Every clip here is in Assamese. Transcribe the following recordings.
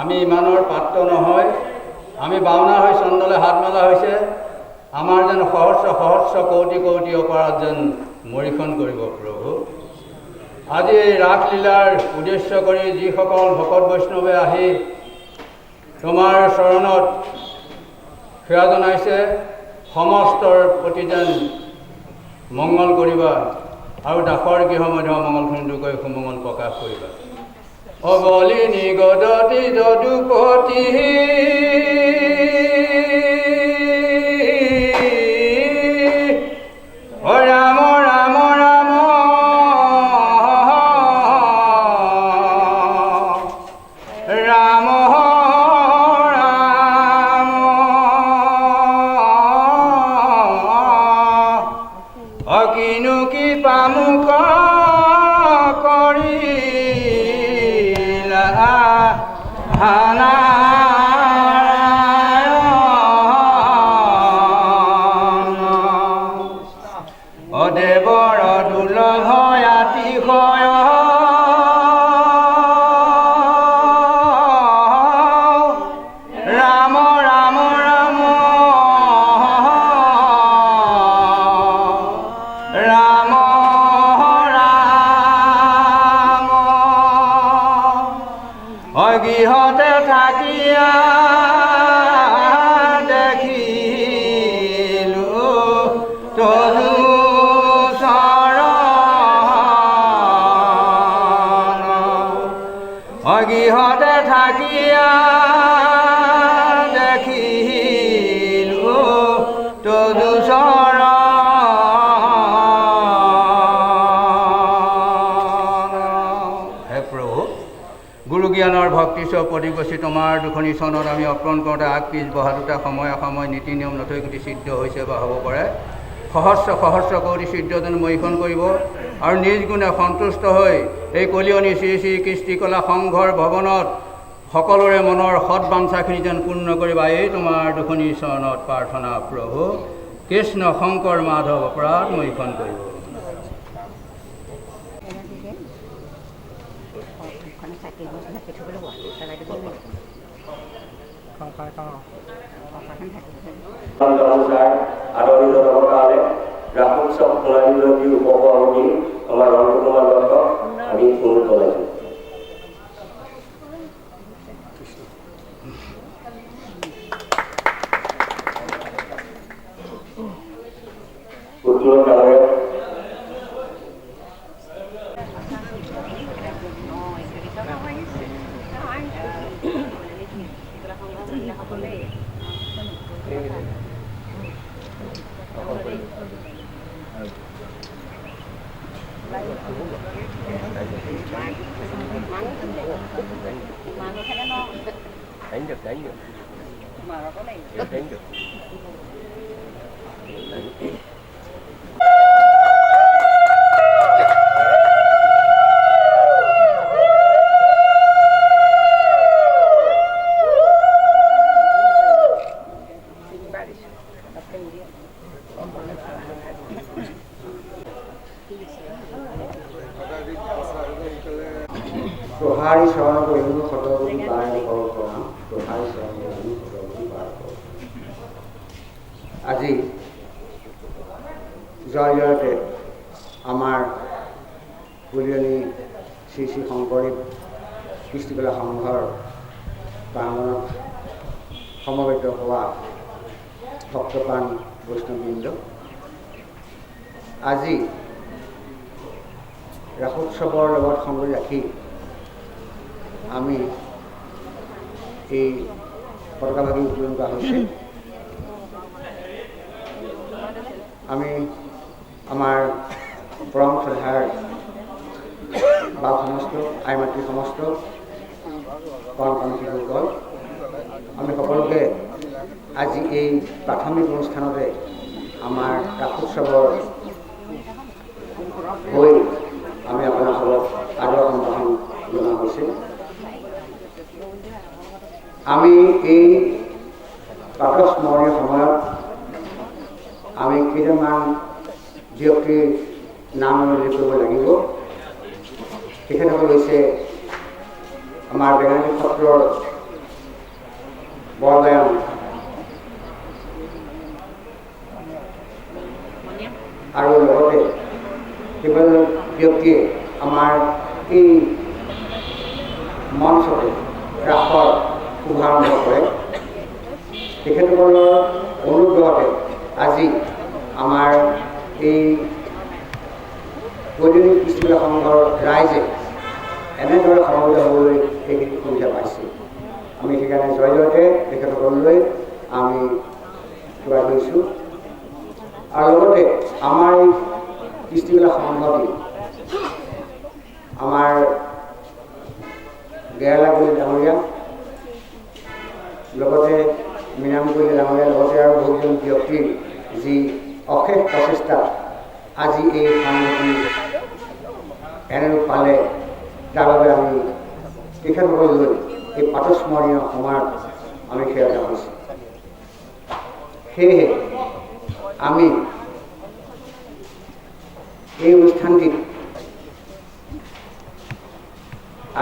আমি ইমানৰ পাত্ৰ নহয়, আমি বাওনা হৈ চন্দলে হাত মেলা হৈছে, আমাৰ যেন সহস্ৰ সহস্ৰ কৌটি কৌটি অপৰাধ যেন মৰিখন কৰিব প্ৰভু। আজি এই ৰাসলীলাৰ উদ্দেশ্য কৰি যিসকল ভকত বৈষ্ণৱে আহি তোমাৰ চৰণত সেৱা জনাইছে, সমস্তৰ প্ৰতি যেন মংগল কৰিবা আৰু দাসৰ গৃহ মধ্য মংগলখন দুকৈ সুমংগল প্ৰকাশ কৰিবা। অবলি নিগদতি যদুপতি ৰাম ৰাম ৰাম ৰাম ৰাম অকিনু কি পামুক কৰি অদেৱৰ দুৰ্লভ আতিশয় ৰাম ৰাম ৰাম ৰাম ৰাম অগৃহতে থাকিয়া দেখিলো তদু অগৃহতে থাকিয়া দেখিলো তদু চৰণ। হে প্ৰভু, গুৰু জ্ঞানৰ ভক্তি স্ব প্ৰতিগছি তোমাৰ দুখনি চনত আমি অৰ্পণ কৰোঁতে আগ পিছ বহা দুটা সময়ে সময়ে নীতি নিয়ম নথৈ গতি সিদ্ধ হৈছে বা হ'ব পাৰে। সহস্ৰ সহস্ৰ কৌটি সিদ্ধ যেন মহিষণ কৰিব আৰু নিজ গুণে সন্তুষ্ট হৈ এই কলিয়নি শ্ৰী শ্ৰী কৃষ্টিকলা সংঘৰ ভৱনত সকলোৰে মনৰ সৎবাঞ্ছাখিনি যেন পূৰ্ণ কৰিবা, এই তোমাৰ দুখনি চৰণত প্ৰাৰ্থনা প্ৰভু। কৃষ্ণ শংকৰ মাধৱ অপৰাধ মহিষণ কৰিব। আদৰিত কাৰণে ৰাসোৎসৱ প্ৰণালী উপকৰণী আমাৰ ৰংকুমাৰ দত্তক আমি অনুৰোধ জনাইছোঁ। উত্তৰ গাঁৱে đánh được mà nó có này đánh được. প্রহারী শরণ করিব শতপতি পায় কল্পনা প্রহারী শরণ করিব শতপতি পায়। আজি জয়তে আমাৰ কলিয়নি শ্ৰী শ্ৰী শংকৰদেৱ কৃষ্টিকলা সংঘৰ প্ৰাংগণত সমবেত হোৱা ভক্তপ্ৰাণ বৈষ্ণৱবৃন্দ, আজি ৰাসোৎসৱৰ লগত সংগতি ৰাখি আমি এই পতাকাভাগী উত্তোলন কৰা হৈছে। আমি আমাৰ পৰম শ্ৰদ্ধাৰ বাপ সমস্ত, আই মাতৃ সমস্ত, পৰম কান্তিসকল, আমি সকলোকে আজি এই প্ৰাথমিক অনুষ্ঠানতে আমাৰ ৰাসোৎসৱৰ হৈ আমি আপোনালোকক আদৰ সম্ভাষণ জনোৱা হৈছে। আমি এই প্ৰাতঃস্মৰণীয় সময়ত আমি কেইটামান ব্যক্তিৰ নাম উল্লেখ কৰিব লাগিব। তেখেতসকল হৈছে আমাৰ বেঙানী সত্ৰৰ বৰগায়ন আৰু লগতে কেইবাজন ব্যক্তিয়ে আমাৰ এই মঞ্চতে ৰাসৰ শুভাৰম্ভ কৰে। তেখেতসকলৰ অনুগ্ৰহতে আজি আমাৰ এই বৈদিক কৃষ্টিকলা সংঘৰ ৰাইজে এনেদৰে সমবেত হ'বলৈ এইখিনি সুবিধা পাইছে। আমি সেইকাৰণে জয়তে তেখেতসকললৈ আমি সেৱা কৰিছোঁ। আৰু লগতে আমাৰ এই কৃষ্টিকলা সংঘটি আমাৰ গেৰালা কলি ডাঙৰীয়া, লগতে মীনাম কলি ডাঙৰীয়া, লগতে আৰু বহুজন ব্যক্তিৰ যি অশেষ প্ৰচেষ্টা আজি এই সংগঠন এনেৰূপ পালে, তাৰ বাবে আমি তেখেতসকললৈ এই প্ৰাতঃস্মৰণীয় সময়ত আমি সেৱা জনাইছোঁ। সেয়েহে আমি এই অনুষ্ঠানটিত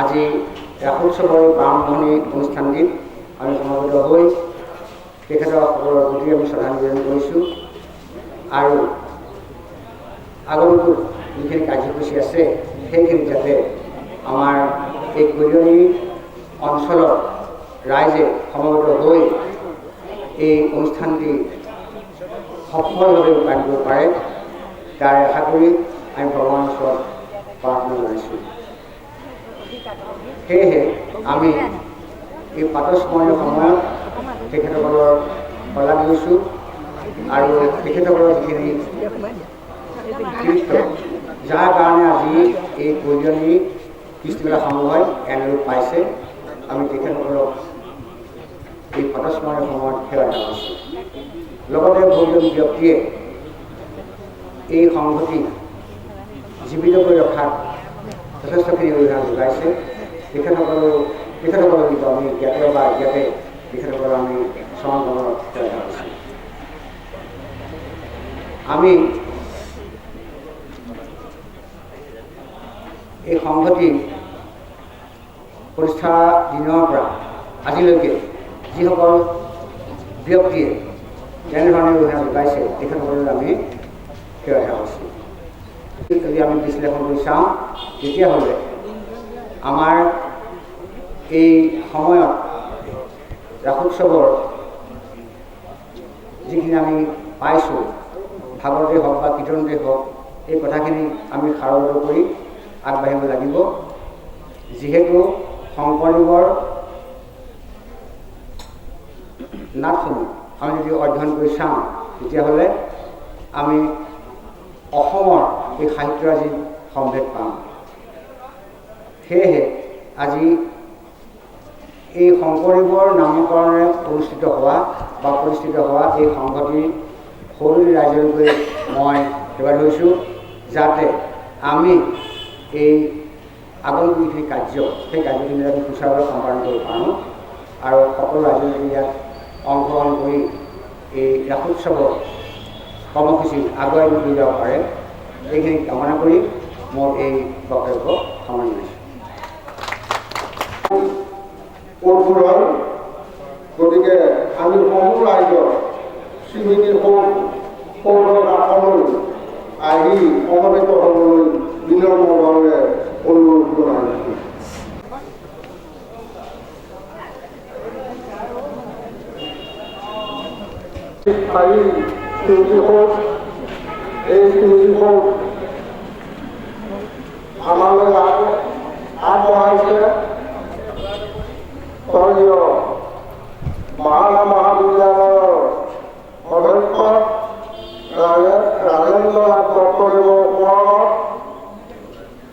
আজি ৰাসোৎসৱৰ প্ৰাৰম্ভণি অনুষ্ঠানটিত আমি সমবেত হৈ তেখেতসকলৰ প্ৰতি আমি শ্ৰদ্ধা নিবেদন কৰিছোঁ। আৰু আগন্তুক যিখিনি কাৰ্যসূচী আছে সেইখিনি যাতে আমাৰ এই কৈৰণী অঞ্চলৰ ৰাইজে সমবেত হৈ এই অনুষ্ঠানটি সফলভাৱে ৰূপায়ণ কৰিব পাৰে, তাৰ আশা কৰি আমি ভগৱানৰ ওচৰত প্ৰাৰ্থনা জনাইছোঁ। সেয়েহে আমি এই প্ৰাতঃস্মৰণীয় সময়ত তেখেতসকলৰ শলাগ লৈছোঁ আৰু তেখেতসকলৰ যিখিনি কৃতিত্ব, যাৰ কাৰণে আজি এই কৈৰণী কৃষ্টিকলা সংঘই এনেৰূপ পাইছে, আমি তেখেতসকলক এই প্ৰাতঃস্মৰণীয় সময়ত সেৱা জনাইছোঁ। লগতে বহুজন ব্যক্তিয়ে এই সংগতি জীৱিত কৰি ৰখাত যথেষ্টখিনি অৰিহণা যোগাইছে। তেখেতসকলৰ কিন্তু আমি জ্ঞাতে বা অজ্ঞাতে তেখেতসকলক আমি চৰণত সেৱা জনাইছোঁ। আমি এই সংগতি প্ৰতিষ্ঠা দিনৰ পৰা আজিলৈকে যিসকল ব্যক্তিয়ে যেনেধৰণে অৰিহণা যোগাইছে তেখেতসকললৈ আমি সেৱা জনাইছোঁ। যদি আমি বিশ্লেষণ কৰি চাওঁ তেতিয়াহ'লে আমাৰ এই সময়ত ৰাসোৎসৱৰ যিখিনি আমি পাইছোঁ, ভাগৱতে হওক বা কীৰ্তনতে হওক, এই কথাখিনি আমি সাৰগত কৰি আগবাঢ়িব লাগিব। যিহেতু শংকৰদেৱৰ নাটসমূহ আমি যদি অধ্যয়ন কৰি চাওঁ তেতিয়াহ'লে আমি অসমৰ এই সাহিত্যৰাজিৰ সম্ভেদ পাম। সেয়েহে আজি এই শংকৰদেৱৰ নামকৰণেৰে প্ৰতিষ্ঠিত হোৱা এই সংগতিৰ সৰু ৰাইজলৈকে মই সেৱা ধৰিছোঁ, যাতে আমি এই আগন্তুক যিখিনি কাৰ্য সেই কাৰ্যখিনি আমি সুচাৰুৰূপে সম্পাদন কৰিব পাৰোঁ আৰু সকলো ৰাইজে ইয়াত অংশগ্ৰহণ কৰি এই ৰাসোৎসৱৰ কৰ্মসূচী আগুৱাই লৈ যাব পাৰে, এইখিনি কামনা কৰি মোৰ এই বক্তব্য সামৰণি মাৰিছোঁ। গতিকে আমি সমূহ ৰাইজৰ শ্ৰীমতী সৌৰভ আসনলৈ আহি সমবেত হ'বলৈ বিনম্ৰভাৱে অনুৰোধ জনাইছোঁ। স্থায়ী স্মৃতিসৌধ, এই স্মৃতিসৌধ আমালৈ আগবঢ়াইছে স্বৰ্গীয় মহানা মহাবিদ্যালয়ৰ অধ্যক্ষ ৰাজেন্দ্ৰ নাথ দত্তদেৱৰ ওপৰত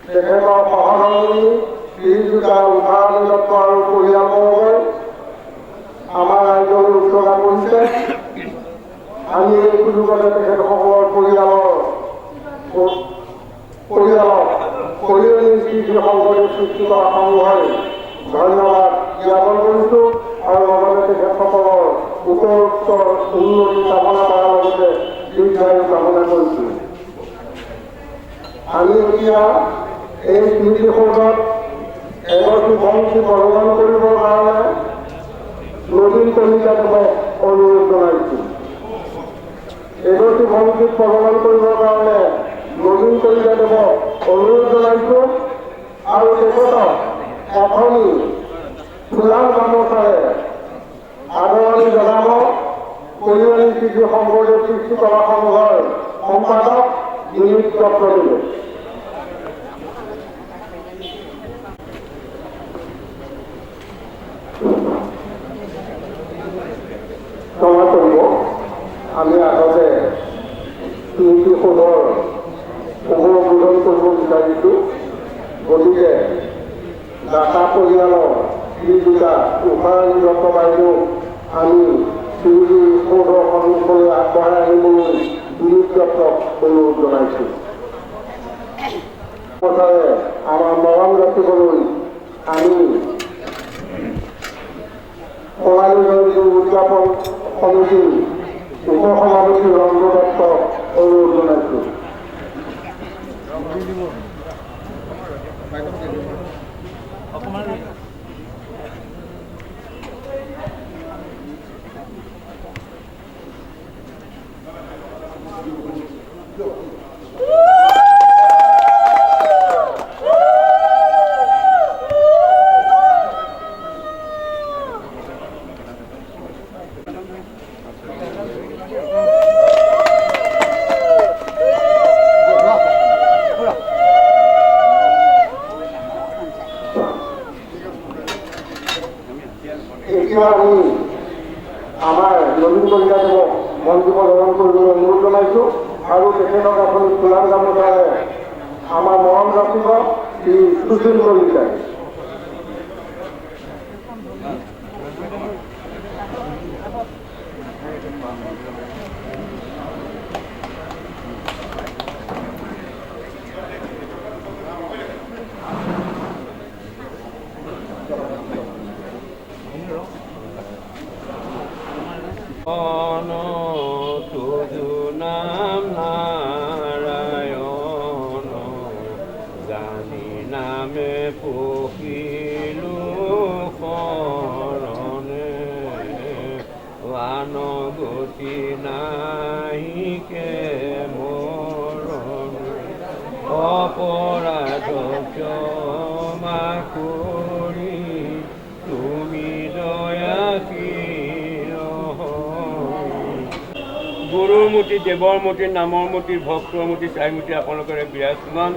তেখেতৰ সহধৰ্মী শ্ৰীযুতা উষাৰাণী দত্ত আৰু পৰিয়ালবৰ্গই আমাৰ ৰাজ্যলৈ উৎসৰ্গা কৰিছে। আমি এই সুযোগতে তেখেতসকলৰ পৰিয়ালক পৰিয়নী শ্ৰী শংকৰদেৱ সৃষ্টি কৰা সংঘই ধন্যবাদ জ্ঞাপন কৰিছোঁ আৰু লগতে তেখেতসকলৰ উত্তৰোত্তৰ উন্নতি কামনা কৰাৰ লগতে দীৰ্ঘায়ু কামনা কৰিছোঁ। আমি এতিয়া এই স্মৃতিসৌধত এগৰাকী বংশী প্ৰদান কৰিবৰ কাৰণে নতুন কলিতা দেৱক অনুৰোধ জনাইছোঁ। এগৰাকী বংশী প্ৰদান কৰিবৰ কাৰণে নতুন কলিতা দেৱক অনুৰোধ জনাইছোঁ আৰু তেখেতক অথনি ফুলাম গামোচাৰে আদৰণি জনাব পৰিয়নী শ্ৰী শংকৰদেৱ সৃষ্টি কলা সংঘৰ সম্পাদক দিলীপ দত্তদেৱে। ক্ষমা কৰিব, আমি আগতে স্মৃতিসৌধৰ শুভ উদ্বোধন কৰিব বিচাৰিছোঁ। গতিকে দাতা পৰিয়ালৰ শ্ৰীযুতা উষাৰাণী দত্ত বাইদেউ আমি স্মৃতিসৌধৰ সন্মুখলৈ আগবঢ়াই আনিবলৈ দিলীপ দত্তক অনুৰোধ জনাইছোঁ। কথাৰে আমাৰ মৰম ৰাখিবলৈ আমি কঙালী জয়ন্তী উদযাপন সমিতিৰ উপ সভাপতি ৰঞ্জ দত্তক অনুৰোধ জনাইছোঁ। এতিয়া আমি আমাৰ নতুন কলিতা দেৱক মন্ত্ৰী প্ৰদান কৰিবলৈ অনুৰোধ জনাইছোঁ আৰু তেখেতক আপুনি ফুলাম গামোচাৰে আমাৰ মৰম ৰাখিব শ্ৰী সুশীল কলিতাই। তুজু নাম নাৰায়ণ জানি নামে পখিলো শৰণে আনগতি নাহিকে মৰণ অপৰাধ ক্ষমা কৰি তুমি দয়াশীল গুৰুৰ মূৰ্তি, দেৱৰ মূৰ্তি, নামৰ মূৰ্তি, ভক্তৰ মূৰ্তি, চাই মূৰ্তি আপোনালোকে বিৰাজমান।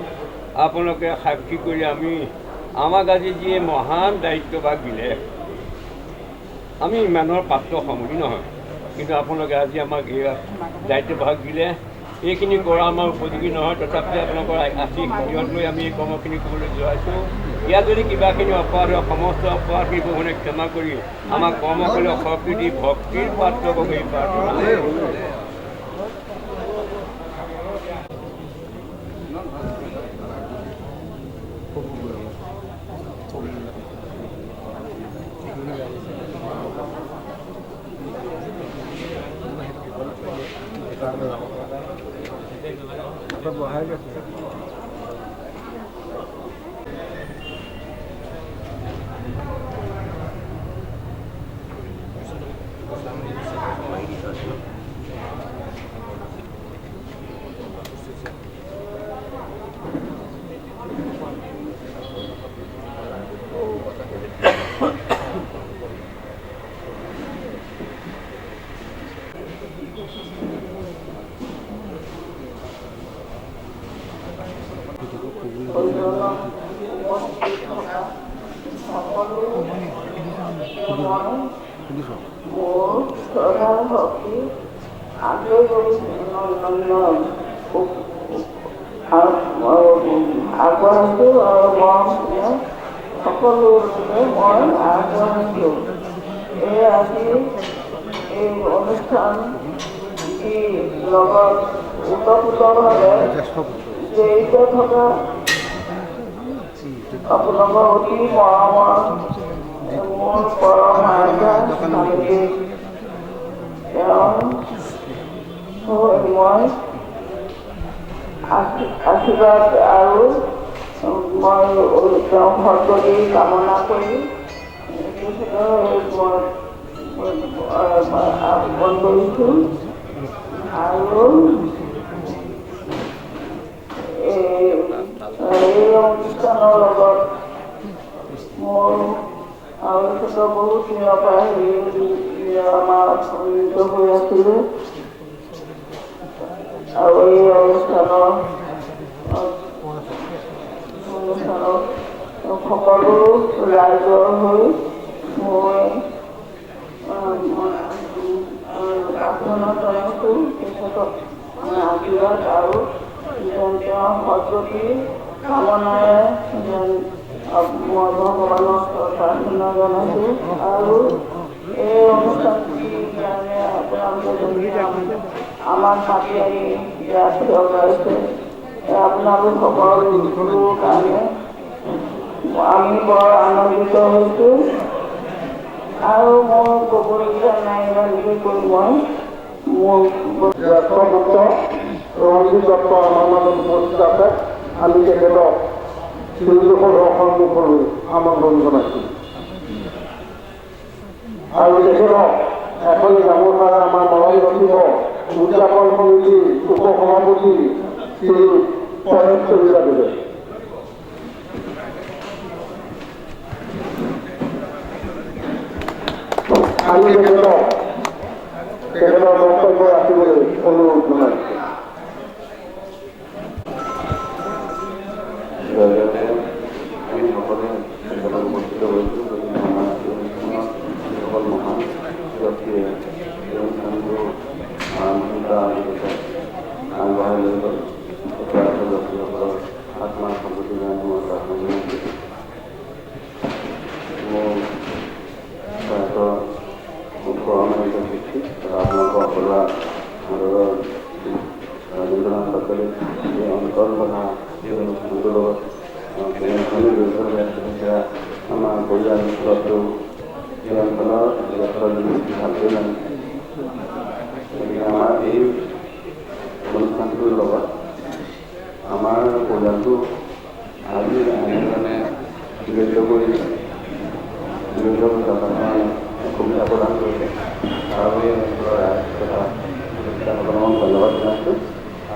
আপোনালোকে সাক্ষী কৰি আমাক আজি যিয়ে মহান দায়িত্বভাগ দিলে, আমি ইমানৰ পাত্ৰ সমুখী নহয়, কিন্তু আপোনালোকে আজি আমাক এই দায়িত্বভাগ দিলে। এইখিনি কৰা আমাৰ উপযোগী নহয়, তথাপি আপোনালোকৰ আশীৰ্বাদ লৈ আমি এই কৰ্মখিনি কৰিবলৈ যোৱাইছোঁ। ইয়াত যদি কিবাখিনি অপৰাধ হয়, সমস্ত অপৰাধখিনি ভগৱানে ক্ষমা কৰি আমাক কৰ্ম কৰি শক্তি দি ভক্তিৰ পাত্ৰ কৰি প্ৰাৰ্থনা। ভোজনত উপস্থিত থকা সকলো মোৰ শ্ৰদ্ধা ভক্তি আগবাঢ়িছোঁ আৰু মৰম সকলো লোকে মই আগবাঢ়িছোঁ। এই আজি এই অনুষ্ঠান লগত ওতঃপ্ৰোতভাৱে জড়িত থকা আপোনালোকৰ অতি মৰমৰ মোৰ পৰম আইতা স্বামীজী, তেওঁৰ হৈ মই আশীৰ্বাদ আৰু মই তেওঁ সদ্গতি কামনা কৰি আহ্বান কৰিছোঁ। আৰু এই অনুষ্ঠানৰ লগত মোৰ আৱশ্যক বহুত দিনৰ পৰা আমাৰ জড়িত হৈ আছিলে আৰু এই অনুষ্ঠানত সকলো ৰাইজৰ হৈ মই প্ৰাৰ্থনা জনাইছোঁ তেখেতক আশীৰ্বাদ আৰু যেন তেওঁ সদ্গতি কামনাৰে যেন মই ভগৱানক প্ৰাৰ্থনা জনাইছোঁ। আৰু এই অনুষ্ঠানটিৰ কাৰণে আপোনালোকে আমাক মাতি আনি ইয়াত থিয় কৰাইছে, আপোনালোক সকলোৰ কাৰণে আমি বৰ আনন্দিত হৈছোঁ। আৰু মোৰ ক'বলগীয়া নাই, ইমানকৈ কৈ মই মোৰ জ্যেষ্ঠ পুত্ৰ ৰঞ্জিত দত্ত আমাৰ মাজত উপস্থিত আছে। আমি তেখেতক শ্ৰীযুখৰ সন্মুখলৈ আমন্ত্ৰণ জনাইছোঁ আৰু তেখেতক এখন গামোচাৰে আমাৰ মৰম গঠিব উদযাপন সমিতিৰ উপ সভাপতি শ্ৰী পৰেশ চলিহাদেৱে আমি তেখেতৰ বক্তব্য ৰাখিবলৈ অনুৰোধ জনাইছোঁ। আমি সকলোৱে তেখেতক উপস্থিত হৈছোঁ। সকল মহান ব্যক্তিয়ে এই অনুষ্ঠানটো আৰম্ভণিৰ আগবঢ়াই লৈ গ'ল। ব্যক্তিসকলৰ আত্মাৰ সন্তুষ্টিৰ কাৰণে মই প্ৰাৰ্থনা জনাইছোঁ। মোৰ পৰমাণিক ভিত্তি আপোনালোকৰ সকলোৱে আদৰৰ ৰাজেন্দ্ৰনাথ সকলে এই অঞ্চল তথা এই অনুষ্ঠানটোৰ লগত কেনেধৰণে জড়িত হৈ আছে সেয়া আমাৰ পৰিয়ালটো এই অঞ্চলৰ জ্যেষ্ঠজনী ভালকৈ জানে। গতিকে আমাৰ এই অনুষ্ঠানটোৰ লগত আমাৰ পৰিয়ালটো আজি এনেধৰণে জড়িত কৰি থকাৰ কাৰণে সুবিধা প্ৰদান কৰিছে। তাৰ বাবে অঞ্চলৰ ৰাইজ তথা সকলক ধন্যবাদ জনাইছোঁ।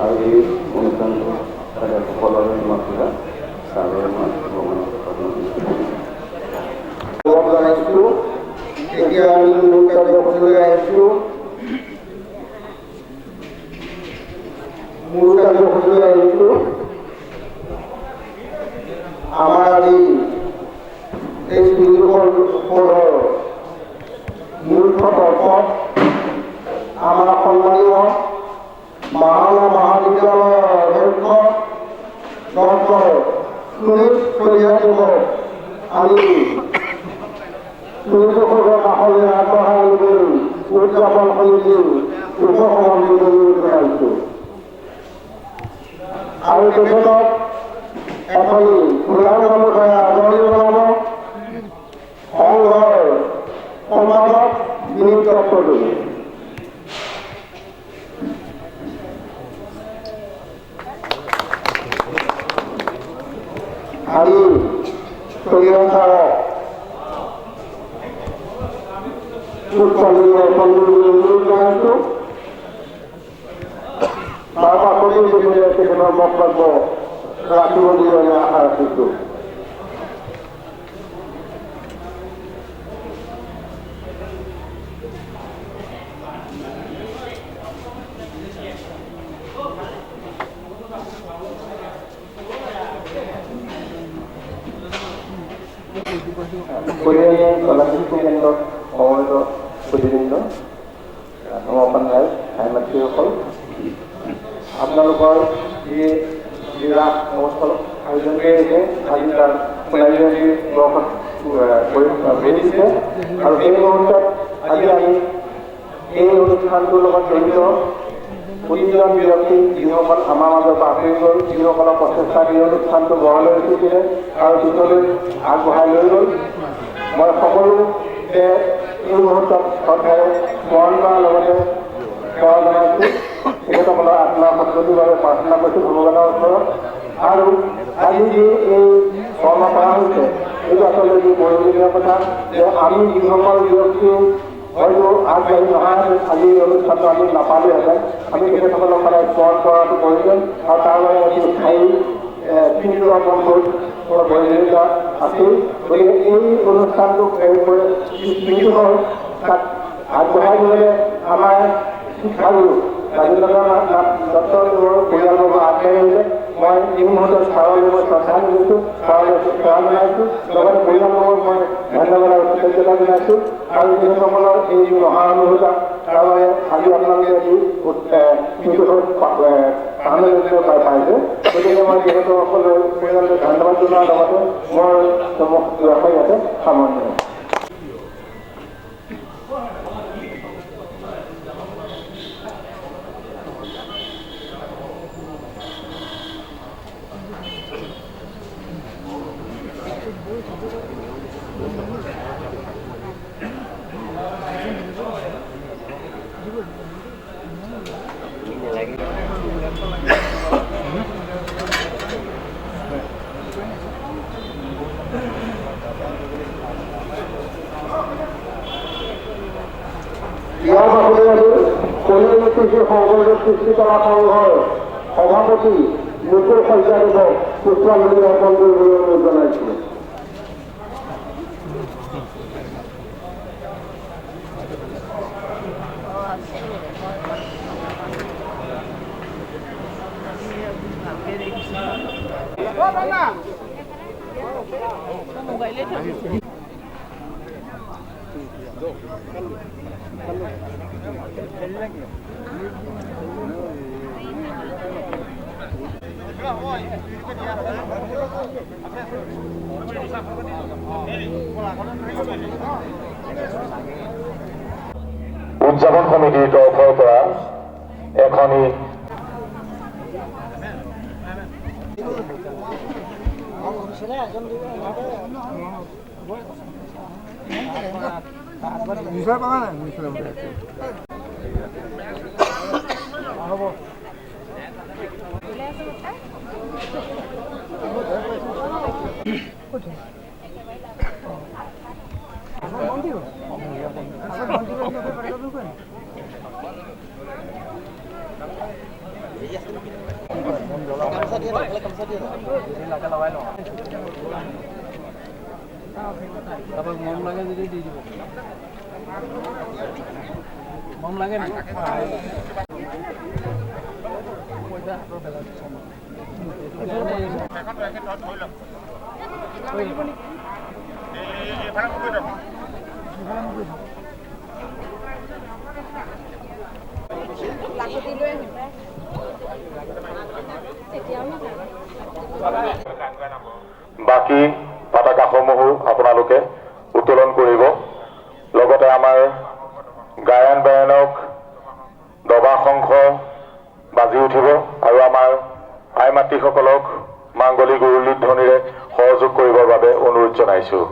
আৰু এই অনুষ্ঠানটো তাতে সকলোৰে সমাপ্তিকা তাৰ বাবে মই ভগৱানক জনাইছোঁ। এতিয়া আমি মূল কাৰ্যসূচীলৈ আহিছোঁ। আমাৰ আজি এই শ্ৰীযুখৰ মুখ্য দৰ্শক আমাৰ সন্মানীয় মাহানা মহাবিদ্যালয়ৰ অধ্যক্ষ ডক্টৰ সুনীল চলিহাদেৱক আমি শ্ৰীযুখৰ কাষলৈ আগবঢ়াই আনিবলৈ উদযাপন সমিতিৰ উপ সভাপতি জনাইছোঁ। আৰু তেখেতক এখন ফুলাৰ গামোচাৰে আদৰণি জনাব সংঘৰ সম্পাদক বিনীত দত্তদেৱে। আমি চলিহা ছাৰক পুষ্পাঞ্জলি অৰ্পণ কৰিবলৈ অনুৰোধ জনাইছোঁ। তাৰ পাছতেই তেখেতৰ বক্তব্য ৰাখিব বুলি আমি আশা ৰাখিছোঁ। কলিয়ানী কলা শিশু কেন্দ্ৰত সমবেত প্ৰতিবৃন্দ, সমাপন ৰাইজ, ভাই মাতৃসকল, আপোনালোকৰ যি ৰাস মহোৎসৱ আয়োজন কৰি আহিছে, আজি তাৰ সোণালী জয়ন্তী বৰ্ষত কৰি দিছে। আৰু এই মুহূৰ্তত আজি আমি এই অনুষ্ঠানটোৰ লগত জড়িত প্ৰতিজন ব্যক্তি, যিসকল আমাৰ মাজৰ পৰা আঁতৰি গ'ল, যিসকলৰ প্ৰচেষ্টাত এই অনুষ্ঠানটো গঢ়লৈ উঠিছিলে আৰু পিছলৈ আগবঢ়াই লৈ গ'ল, মই সকলোকে এই মুহূৰ্তত শ্ৰদ্ধাৰে স্মৰণ কৰাৰ লগতে সেৱা জনাইছোঁ। তেখেতসকলৰ আত্মাৰ সদ্গতিৰ বাবে প্ৰাৰ্থনা কৰিছোঁ ভগৱানৰ ওচৰত। আৰু আজি যি এই কৰ্ম কৰা হৈছে, এইটো আচলতে যি প্ৰয়োজনীয় কথা যে আমি যিসকল ব্যক্তি হয়তো আগবাঢ়ি নহয় আজি এই অনুষ্ঠানটো আমি নাপালোহেঁতেন, আমি তেখেতসকলক সদায় স্মৰণ কৰাটো প্ৰয়োজন আৰু তাৰ বাবে অতি স্থায়ী পিঞ্জৰা বন্ধৰ প্ৰয়োজনীয়তা আছিল। গতিকে এই অনুষ্ঠানটোক স্মৃতি হৈ তাক আগবঢ়াই নিবলৈ আমাৰ শিক্ষাগুৰু ৰাজেন্দ্ৰনাথ দত্তৰ পৰিয়ালবৰ্গ আগবাঢ়ি আহিলে। মই এই মুহূৰ্তত ছাৰলৈ মই শ্ৰদ্ধা জনাইছোঁ, ছাৰলৈ সেৱা জনাইছোঁ, লগতে পৰিয়ালবৰ্গক মই ধন্যবাদ আৰু কৃতজ্ঞতা জনাইছোঁ। আৰু তেখেতসকলৰ এই যি মহানুভূতা তাৰ বাবে আজি আপোনালোকে যি পাইছে, গতিকে মই তেখেতসকলৰ পৰিয়াললৈ ধন্যবাদ জনোৱাৰ লগতে মোৰ ইয়াতে সামৰণি। ইয়াৰ পাছতে আজি কলিয়ানী কৃষি সংঘৰ সৃষ্টি কৰা সংঘৰ সভাপতি মুকুল শইকীয়াদেৱক পুষ্পাঞ্জলি অৰ্পণ কৰিবলৈ অনুৰোধ জনাইছোঁ। উদযাপন সমিতিৰ তৰফৰ পৰা এখনি মম লাগে যদি দি দিব, মম লাগে না বাকী পতাকাসমূহো আপোনালোকে উত্তোলন কৰিব। লগতে আমাৰ গায়ন বায়নক দবা শংখ বাজি উঠিব আৰু আমাৰ আই মাতৃসকলক মাংগলিক উৰুলিৰ ধ্বনিৰে সহযোগ কৰিবৰ বাবে অনুৰোধ জনাইছোঁ।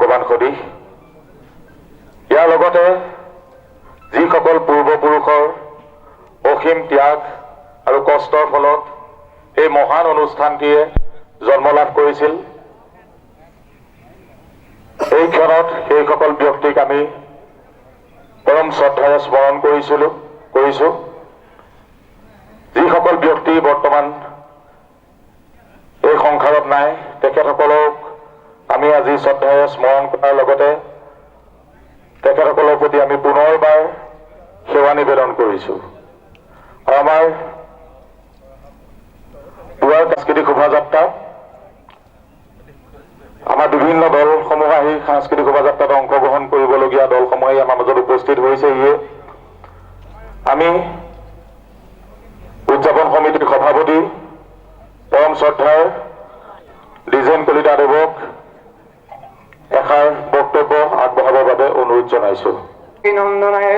ভাগ্যৱান সদৃশ। ইয়াৰ লগতে যিসকল পূৰ্বপুৰুষৰ অসীম ত্যাগ আৰু কষ্টৰ ফলত এই মহান অনুষ্ঠানটিয়ে জন্ম লাভ কৰিছিল, এই ক্ষণত সেইসকল ব্যক্তিক আমি পৰম শ্ৰদ্ধাৰে স্মৰণ কৰিছোঁ। যিসকল ব্যক্তি বৰ্তমান এই সংসাৰত নাই, তেখেতসকলক আমি আজি শ্ৰদ্ধাৰে স্মৰণ কৰাৰ লগতে তেখেতসকলৰ প্ৰতি আমি পুনৰবাৰ সেৱা নিবেদন কৰিছোঁ। আৰু আমাৰ পুৱাৰ সাংস্কৃতিক শোভাযাত্ৰা, আমাৰ বিভিন্ন দলসমূহ আহি সাংস্কৃতিক শোভাযাত্ৰাত অংশগ্ৰহণ কৰিবলগীয়া দলসমূহে আমাৰ মাজত উপস্থিত হৈছেহিয়ে। আমি উদযাপন সমিতিৰ সভাপতি পৰম শ্ৰদ্ধাৰ দ্বিজেন কলিতাদেৱক এষাৰ বক্তব্য আগবঢ়াবৰ বাবে অনুৰোধ জনাইছোঁ। নন্দনায়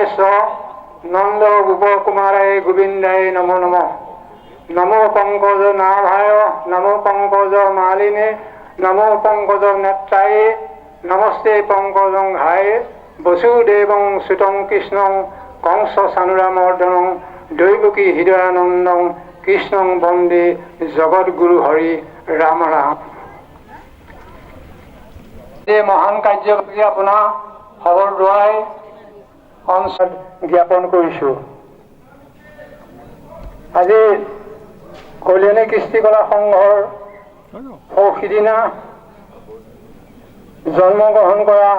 নন্দ গোপ কুমারায় গোবিন্দায় নমো নমঃ। নমো পঙ্কজ নাভায় নমো পঙ্কজ মালিনে নমো পঙ্কজ নেত্রায়ে নমস্তে পঙ্কজং ঘায়ে বসুদেবং সুতং কৃষ্ণং কংস সানুরামর্দনং দৈবকী হৃদয়ানন্দং কৃষ্ণং বন্দে জগৎগুরু হৰি ৰাম ৰাম। এই মহান কাৰ্যভাগী আপোনাৰ খবৰ লোৱাই অঞ্চল জ্ঞাপন কৰিছোঁ। আজি কল্যাণী কৃষ্টিকলা সংঘৰ সিদিনা জন্মগ্ৰহণ কৰা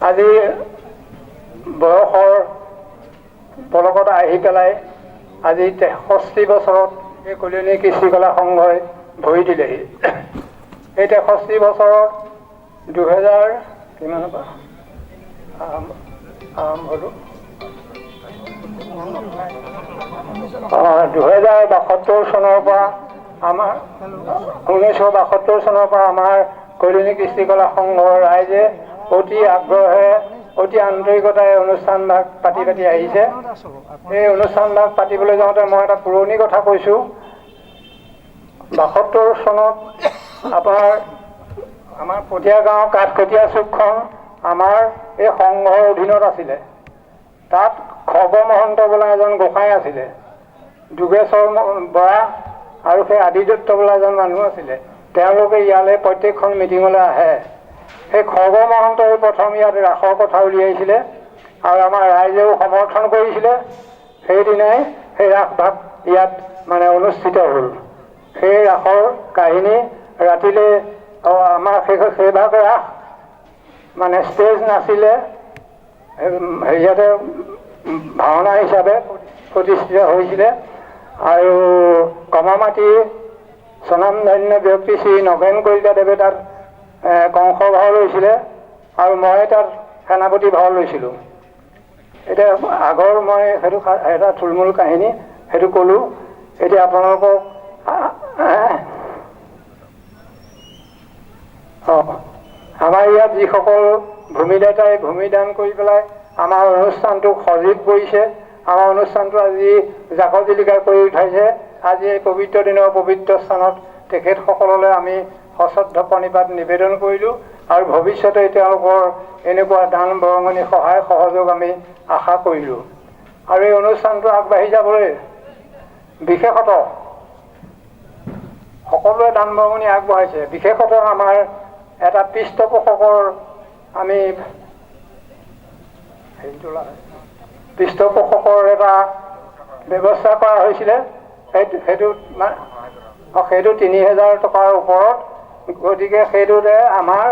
আজি বয়সৰ পলকত আহি পেলাই আজি 63 বছৰত এই কল্যাণী কৃষ্টিকলা সংঘই ভৰি দিলেহি। এই 63 বছৰত 2000 কিমানৰ পৰা আৰম্ভ হ'লো 2072 চনৰ পৰা আমাৰ 1972 চনৰ পৰা আমাৰ কল্যাণী কৃষ্টিকলা সংঘৰ ৰাইজে অতি আগ্ৰহেৰে অতি আন্তৰিকতাৰে অনুষ্ঠানভাগ পাতি আহিছে। এই অনুষ্ঠানভাগ পাতিবলৈ যাওঁতে মই এটা পুৰণি কথা কৈছোঁ। 72 চনত আপোনাৰ আমাৰ পটীয়া গাঁৱৰ কাঠকটীয়া চুকখন আমাৰ এই সংঘৰ অধীনত আছিলে। তাত খগ মহন্ত বোলা এজন গোসাঁই আছিলে, যোগেশ্বৰ বৰা আৰু সেই আদিদত্ত বোলা এজন মানুহ আছিলে। তেওঁলোকে ইয়ালৈ প্ৰত্যেকখন মিটিঙলৈ আহে। সেই খগ মহন্তই প্ৰথম ইয়াত ৰাসৰ কথা উলিয়াইছিলে আৰু আমাৰ ৰাইজেও সমৰ্থন কৰিছিলে। সেইদিনাই সেই ৰাস ভাগ ইয়াত মানে অনুষ্ঠিত হ'ল। সেই ৰাসৰ কাহিনী ৰাতিলৈ আমাৰ সেইভাগ ৰাস মানে ষ্টেজ নাছিলে, হেৰিয়াতে ভাওনা হিচাপে প্ৰতিষ্ঠিত হৈছিলে। আৰু কমামাটি স্বনামধন্য ব্যক্তি শ্ৰী নগেন কলিতাদেৱে তাত কংস ভাও লৈছিলে আৰু মই তাত সেনাপতি ভাও লৈছিলোঁ। এতিয়া আগৰ মই সেইটো এটা থুলমূল কাহিনী সেইটো ক'লোঁ। এতিয়া আপোনালোকক আমাৰ ইয়াত যিসকল ভূমিদাতাই ভূমিদান কৰি পেলাই আমাৰ অনুষ্ঠানটোক সজীৱ কৰিছে, আমাৰ অনুষ্ঠানটো আজি জাকত-জিলিকা কৰি উঠাইছে। আজি এই পবিত্ৰ দিনৰ পবিত্ৰ স্থানত তেখেতসকললৈ আমি সশ্ৰদ্ধ প্ৰণিপাত নিবেদন কৰিলোঁ আৰু ভৱিষ্যতে তেওঁলোকৰ এনেকুৱা দান বৰঙণি সহায় সহযোগ আমি আশা কৰিলোঁ। আৰু এই অনুষ্ঠানটো আগবাঢ়ি যাবলৈ বিশেষত সকলোৱে দান বৰঙণি আগবঢ়াইছে। বিশেষত আমাৰ এটা পৃষ্ঠপোষকৰ আমি পৃষ্ঠপোষকৰ এটা ব্যৱস্থা কৰা হৈছিলে। সেইটো 30,000 টকাৰ ওপৰত। গতিকে সেইটোতে আমাৰ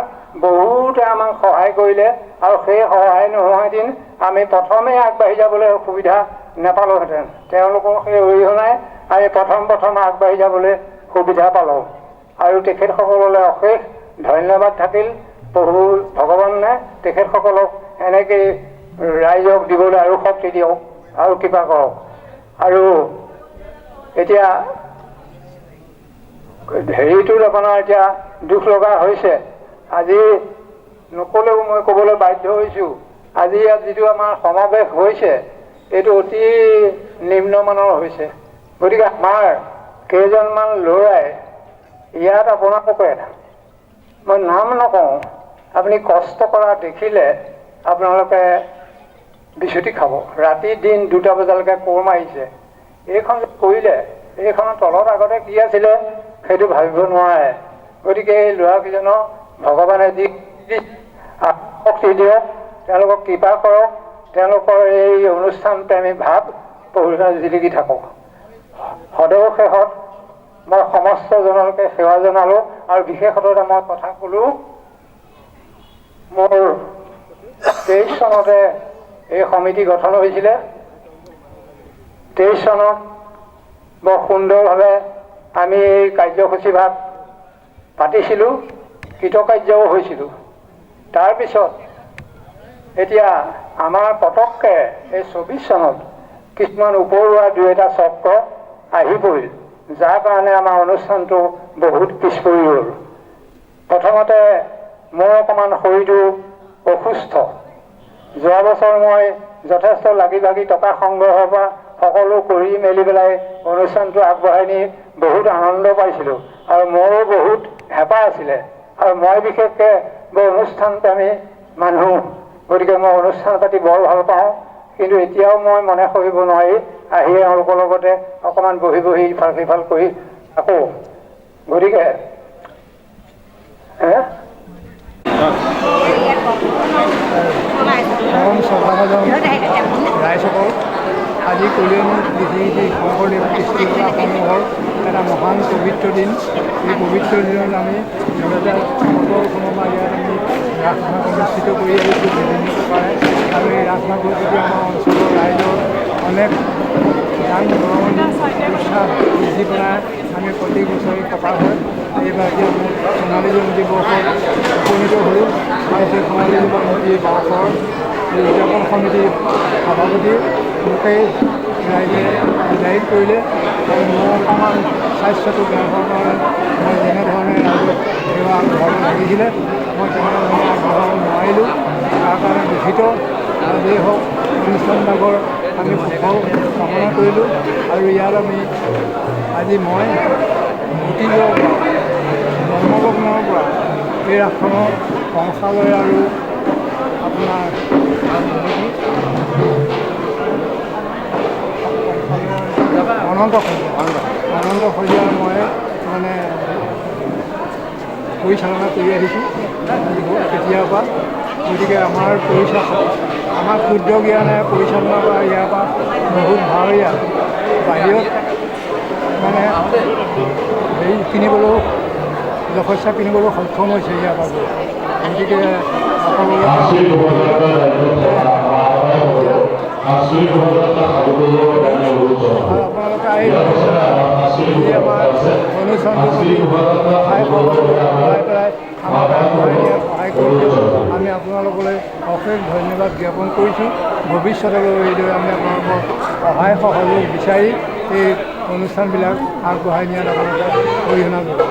বহুতে আমাক সহায় কৰিলে আৰু সেই সহায় নোহোৱা দিন আমি প্ৰথমেই আগবাঢ়ি যাবলৈ সুবিধা নাপালোহেঁতেন। তেওঁলোকৰ সেই অৰিহণাই আমি প্ৰথম আগবাঢ়ি যাবলৈ সুবিধা পালোঁ আৰু তেখেতসকললৈ অশেষ ধন্যবাদ থাকিল। প্ৰভু ভগৱানে তেখেতসকলক এনেকৈ ৰাইজক দিবলৈ আৰু শক্তি দিয়ক আৰু কৃপা কৰক। আৰু এতিয়া হেৰিটোত আপোনাৰ এতিয়া দুখ লগা হৈছে, আজি নক'লেও মই ক'বলৈ বাধ্য হৈছোঁ। আজি ইয়াত যিটো আমাৰ সমাৱেশ হৈছে এইটো অতি নিম্নমানৰ হৈছে। গতিকে আমাৰ কেইজনমান ল'ৰাই ইয়াত আপোনালোকে মই নাম নকওঁ, আপুনি কষ্ট কৰা দেখিলে আপোনালোকে বিচুতি খাব। ৰাতি দিন 2টা বজালৈকে কোৰ মাৰিছে। এইখন কৰিলে এইখনৰ তলত আগতে কি আছিলে সেইটো ভাবিব নোৱাৰে। গতিকে এই ল'ৰাকেইজনক ভগৱানে যি শক্তি দিয়ক, তেওঁলোকক কৃপা কৰক, তেওঁলোকৰ এই অনুষ্ঠান প্ৰেমী ভাৱ পঢ়ি জিলিকি থাকক। সদৌ শেষত মই সমস্তজনলৈকে সেৱা জনালোঁ আৰু বিশেষতঃ মই কথা ক'লোঁ, মোৰ 23 চনতে এই সমিতি গঠন হৈছিলে। 23 চনত বৰ সুন্দৰভাৱে আমি এই কাৰ্যসূচীভাগ পাতিছিলোঁ, কৃতকাৰ্যও হৈছিলোঁ। তাৰপিছত এতিয়া আমাৰ পটককৈ এই 24 চনত কিছুমান উপৰুৱা 2-এটা চক্ৰ আহি পৰিল, যাৰ কাৰণে আমাৰ অনুষ্ঠানটো বহুত পিছ পৰি গ'ল। প্ৰথমতে মোৰ অকণমান শৰীৰটো অসুস্থ। যোৱা বছৰ মই যথেষ্ট লাগি ভাগি টকা সংগ্ৰহৰ পৰা সকলো কৰি মেলি পেলাই অনুষ্ঠানটো আগবঢ়াই নি বহুত আনন্দ পাইছিলোঁ আৰু মোৰো বহুত হেঁপাহ আছিলে। আৰু মই বিশেষকৈ বৰ অনুষ্ঠান প্ৰেমী মানুহ, গতিকে মই অনুষ্ঠান পাতি বৰ ভাল পাওঁ। কিন্তু এতিয়াও মই মনে সহিব নোৱাৰি আহি এওঁলোকৰ লগতে অকণমান বহি বহি ইফাল সিফাল কৰি থাকোঁ। গতিকে ৰাইজসকল, আজি কলিয়নী পৃথিৱী শংকৰদেৱ কৃষ্টিকলা সমূহৰ এটা মহান পবিত্ৰ দিন। এই পবিত্ৰ দিনত আমি 2017 চনৰ পৰা ইয়াত আমি ৰাস ভাগ অনুষ্ঠিত কৰি আহিছোঁ বিভিন্ন প্ৰকাৰে। আৰু এই ৰাস ভাগৰ প্ৰতি আমাৰ অঞ্চলৰ ৰাইজৰ অনেক গান বৰঙণি উৎসাহ বৃদ্ধি পেলাই আমি প্ৰতি বছৰে পতা হয়। এইবাৰ এতিয়া আমি সোণালী জয়ন্তী বৰ্ষত উপনীত হ'লোঁ আৰু সেই সোণালী জয়ন্তী বৰ্ষৰ উদযাপন সমিতিৰ সভাপতি মোকেই ৰাইজে বিদায়ী কৰিলে। আৰু মোৰ অকণমান স্বাস্থ্যটো বেয়া হোৱাৰ কাৰণে মই যেনেধৰণে ৰাইজক সেৱা আগবঢ়াব লাগিছিলে মই তেনেধৰণে আগবঢ়াব নোৱাৰিলোঁ। তাৰ কাৰণে দুখিত। আজিয়েই হওক অনুষ্ঠানভাগৰ আমি সুফল কামনা কৰিলোঁ। আৰু ইয়াত আমি আজি মই অতীজৰ জন্মলগ্নৰ পৰা এই ৰাসখনৰ কংসালয় আৰু আপোনাৰ অনন্ত শইকীয়াৰ মই মানে পৰিচালনা কৰি আহিছোঁ তেতিয়াৰ পৰা। গতিকে আমাৰ আমাৰ ক্ষুদ্ৰ জ্ঞানে পৰিচালনা কৰা ইয়াৰ পৰা বহুত ভাৱৰীয়া বাহিৰত মানে হেৰি কিনিবলৈও যথেষ্ট কিনিবলৈ সক্ষম হৈছে ইয়াৰ পৰা। গতিকে আপোনালোকে আহি আমাৰ অনুষ্ঠানটো সহায় পেলাই আমাক আগবঢ়াই দিয়াত সহায় কৰিছে। আমি আপোনালোকলৈ অশেষ ধন্যবাদ জ্ঞাপন কৰিছোঁ। ভৱিষ্যতলৈ এইদৰে আমি আপোনালোকৰ সহায় সহযোগ বিচাৰি এই অনুষ্ঠানবিলাক আগবঢ়াই নিয়াত আপোনালোকে অৰিহণা যোগাব।